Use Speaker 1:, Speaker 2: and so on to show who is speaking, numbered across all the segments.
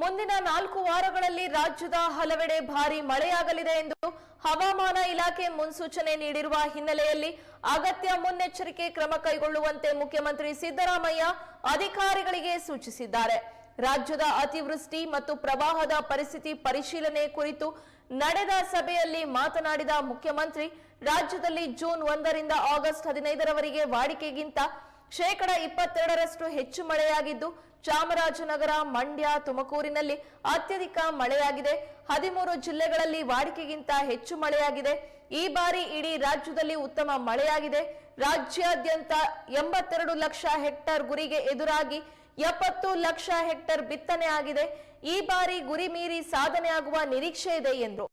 Speaker 1: ಮುಂದಿನ 4 ವಾರಗಳಲ್ಲಿ ರಾಜ್ಯದ ಹಲವೆಡೆ ಭಾರೀ ಮಳೆಯಾಗಲಿದೆ ಎಂದು ಹವಾಮಾನ ಇಲಾಖೆ ಮುನ್ಸೂಚನೆ ನೀಡಿರುವ ಹಿನ್ನೆಲೆಯಲ್ಲಿ ಅಗತ್ಯ ಮುನ್ನೆಚ್ಚರಿಕೆ ಕ್ರಮ ಕೈಗೊಳ್ಳುವಂತೆ ಮುಖ್ಯಮಂತ್ರಿ ಸಿದ್ದರಾಮಯ್ಯ ಅಧಿಕಾರಿಗಳಿಗೆ ಸೂಚಿಸಿದ್ದಾರೆ. ರಾಜ್ಯದ ಅತಿವೃಷ್ಟಿ ಮತ್ತು ಪ್ರವಾಹದ ಪರಿಸ್ಥಿತಿ ಪರಿಶೀಲನೆ ಕುರಿತು ನಡೆದ ಸಭೆಯಲ್ಲಿ ಮಾತನಾಡಿದ ಮುಖ್ಯಮಂತ್ರಿ, ರಾಜ್ಯದಲ್ಲಿ ಜೂನ್ 1 ರಿಂದ ಆಗಸ್ಟ್ 15 ರವರೆಗೆ ವಾಡಿಕೆಗಿಂತ 22% ಹೆಚ್ಚು ಮಳೆಯಾಗಿದ್ದು, ಚಾಮರಾಜನಗರ, ಮಂಡ್ಯ, ತುಮಕೂರಿನಲ್ಲಿ ಅತ್ಯಧಿಕ ಮಳೆಯಾಗಿದೆ. 13 ಜಿಲ್ಲೆಗಳಲ್ಲಿ ವಾಡಿಕೆಗಿಂತ ಹೆಚ್ಚು ಮಳೆಯಾಗಿದೆ. ಈ ಬಾರಿ ಇಡೀ ರಾಜ್ಯದಲ್ಲಿ ಉತ್ತಮ ಮಳೆಯಾಗಿದೆ. ರಾಜ್ಯಾದ್ಯಂತ 82 ಲಕ್ಷ ಹೆಕ್ಟೇರ್ ಗುರಿಗೆ ಎದುರಾಗಿ 70 ಲಕ್ಷ ಹೆಕ್ಟೇರ್ ಬಿತ್ತನೆ ಆಗಿದೆ. ಈ ಬಾರಿ ಗುರಿ ಮೀರಿ ಸಾಧನೆ ಆಗುವ ನಿರೀಕ್ಷೆ ಇದೆ ಎಂದರು.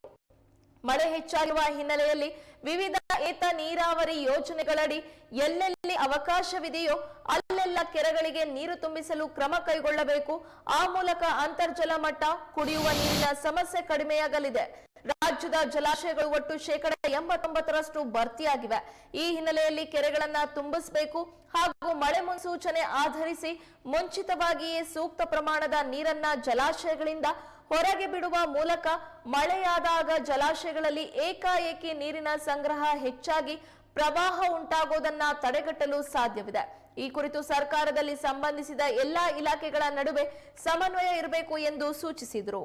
Speaker 1: ಮಳೆ ಹೆಚ್ಚಾಗಿರುವ ಹಿನ್ನೆಲೆಯಲ್ಲಿ ವಿವಿಧ ಏತ ನೀರಾವರಿ ಯೋಜನೆಗಳಡಿ ಎಲ್ಲೆಲ್ಲಿ ಅವಕಾಶವಿದೆಯೋ ಅಲ್ಲೆಲ್ಲ ಕೆರೆಗಳಿಗೆ ನೀರು ತುಂಬಿಸಲು ಕ್ರಮ ಕೈಗೊಳ್ಳಬೇಕು. ಆ ಮೂಲಕ ಅಂತರ್ಜಲ ಮಟ್ಟ, ಕುಡಿಯುವ ನೀರಿನ ಸಮಸ್ಯೆ ಕಡಿಮೆಯಾಗಲಿದೆ. ರಾಜ್ಯದ ಜಲಾಶಯಗಳು ಒಟ್ಟು 89% ಭರ್ತಿಯಾಗಿವೆ. ಈ ಹಿನ್ನೆಲೆಯಲ್ಲಿ ಕೆರೆಗಳನ್ನ ತುಂಬಿಸಬೇಕು ಹಾಗೂ ಮಳೆ ಮುನ್ಸೂಚನೆ ಆಧರಿಸಿ ಮುಂಚಿತವಾಗಿಯೇ ಸೂಕ್ತ ಪ್ರಮಾಣದ ನೀರನ್ನ ಜಲಾಶಯಗಳಿಂದ ಹೊರಗೆ ಬಿಡುವ ಮೂಲಕ ಮಳೆಯಾದಾಗ ಜಲಾಶಯಗಳಲ್ಲಿ ಏಕಾಏಕಿ ನೀರಿನ ಸಂಗ್ರಹ ಹೆಚ್ಚಾಗಿ ಪ್ರವಾಹ ಉಂಟಾಗೋದನ್ನ ತಡೆಗಟ್ಟಲು ಸಾಧ್ಯವಿದೆ. ಈ ಕುರಿತು ಸರ್ಕಾರದಲ್ಲಿ ಸಂಬಂಧಿಸಿದ ಎಲ್ಲಾ ಇಲಾಖೆಗಳ ನಡುವೆ ಸಮನ್ವಯ ಇರಬೇಕು ಎಂದು ಸೂಚಿಸಿದರು.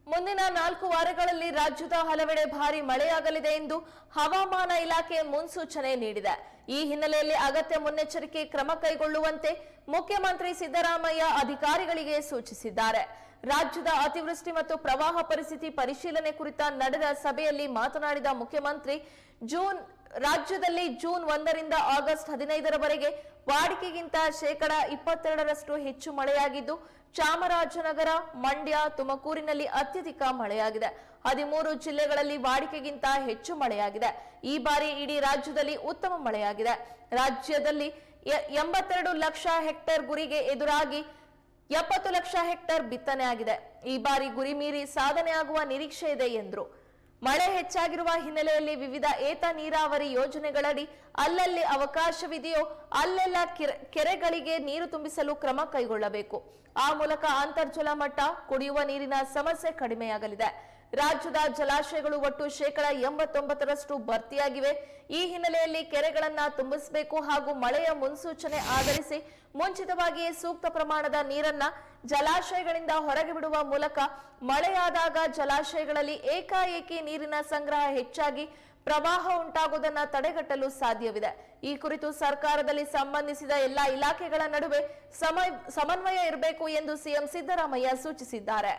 Speaker 1: ಮುಂದಿನ 4 ವಾರಗಳಲ್ಲಿ ರಾಜ್ಯದ ಹಲವೆಡೆ ಭಾರೀ ಮಳೆಯಾಗಲಿದೆ ಎಂದು ಹವಾಮಾನ ಇಲಾಖೆ ಮುನ್ಸೂಚನೆ ನೀಡಿದೆ. ಈ ಹಿನ್ನೆಲೆಯಲ್ಲಿ ಅಗತ್ಯ ಮುನ್ನೆಚ್ಚರಿಕೆ ಕ್ರಮ ಕೈಗೊಳ್ಳುವಂತೆ ಮುಖ್ಯಮಂತ್ರಿ ಸಿದ್ದರಾಮಯ್ಯ ಅಧಿಕಾರಿಗಳಿಗೆ ಸೂಚಿಸಿದ್ದಾರೆ. ರಾಜ್ಯದ ಅತಿವೃಷ್ಟಿ ಮತ್ತು ಪ್ರವಾಹ ಪರಿಸ್ಥಿತಿ ಪರಿಶೀಲನೆ ಕುರಿತ ನಡೆದ ಸಭೆಯಲ್ಲಿ ಮಾತನಾಡಿದ ಮುಖ್ಯಮಂತ್ರಿ, ರಾಜ್ಯದಲ್ಲಿ ಜೂನ್ 1 ರಿಂದ ಆಗಸ್ಟ್ 15 ರವರೆಗೆ ವಾಡಿಕೆಗಿಂತ 22% ಹೆಚ್ಚು ಮಳೆಯಾಗಿದ್ದು, ಚಾಮರಾಜನಗರ, ಮಂಡ್ಯ, ತುಮಕೂರಿನಲ್ಲಿ ಅತ್ಯಧಿಕ ಮಳೆಯಾಗಿದೆ. 13 ಜಿಲ್ಲೆಗಳಲ್ಲಿ ವಾಡಿಕೆಗಿಂತ ಹೆಚ್ಚು ಮಳೆಯಾಗಿದೆ. ಈ ಬಾರಿ ಇಡೀ ರಾಜ್ಯದಲ್ಲಿ ಉತ್ತಮ ಮಳೆಯಾಗಿದೆ. ರಾಜ್ಯದಲ್ಲಿ 82 ಲಕ್ಷ ಹೆಕ್ಟೇರ್ ಗುರಿಗೆ ಎದುರಾಗಿ 70 ಲಕ್ಷ ಹೆಕ್ಟೇರ್ ಬಿತ್ತನೆ ಆಗಿದೆ. ಈ ಬಾರಿ ಗುರಿ ಮೀರಿ ಸಾಧನೆ ಆಗುವ ನಿರೀಕ್ಷೆ ಇದೆ ಎಂದರು. ಮಳೆ ಹೆಚ್ಚಾಗಿರುವ ಹಿನ್ನೆಲೆಯಲ್ಲಿ ವಿವಿಧ ಏತ ನೀರಾವರಿ ಯೋಜನೆಗಳಡಿ ಅಲ್ಲಲ್ಲಿ ಅವಕಾಶವಿದೆಯೋ ಅಲ್ಲೆಲ್ಲ ಕೆರೆಗಳಿಗೆ ನೀರು ತುಂಬಿಸಲು ಕ್ರಮ ಕೈಗೊಳ್ಳಬೇಕು. ಆ ಮೂಲಕ ಅಂತರ್ಜಲ ಮಟ್ಟ, ಕುಡಿಯುವ ನೀರಿನ ಸಮಸ್ಯೆ ಕಡಿಮೆಯಾಗಲಿದೆ. ರಾಜ್ಯದ ಜಲಾಶಯಗಳು ಒಟ್ಟು 89% ಭರ್ತಿಯಾಗಿವೆ. ಈ ಹಿನ್ನೆಲೆಯಲ್ಲಿ ಕೆರೆಗಳನ್ನ ತುಂಬಿಸಬೇಕು ಹಾಗೂ ಮಳೆಯ ಮುನ್ಸೂಚನೆ ಆಧರಿಸಿ ಮುಂಚಿತವಾಗಿಯೇ ಸೂಕ್ತ ಪ್ರಮಾಣದ ನೀರನ್ನ ಜಲಾಶಯಗಳಿಂದ ಹೊರಗೆ ಬಿಡುವ ಮೂಲಕ ಮಳೆಯಾದಾಗ ಜಲಾಶಯಗಳಲ್ಲಿ ಏಕಾಏಕಿ ನೀರಿನ ಸಂಗ್ರಹ ಹೆಚ್ಚಾಗಿ ಪ್ರವಾಹ ಉಂಟಾಗುವುದನ್ನು ತಡೆಗಟ್ಟಲು ಸಾಧ್ಯವಿದೆ. ಈ ಕುರಿತು ಸರ್ಕಾರದಲ್ಲಿ ಸಂಬಂಧಿಸಿದ ಎಲ್ಲಾ ಇಲಾಖೆಗಳ ನಡುವೆ ಸಮನ್ವಯ ಇರಬೇಕು ಎಂದು ಸಿಎಂ ಸಿದ್ದರಾಮಯ್ಯ ಸೂಚಿಸಿದ್ದಾರೆ.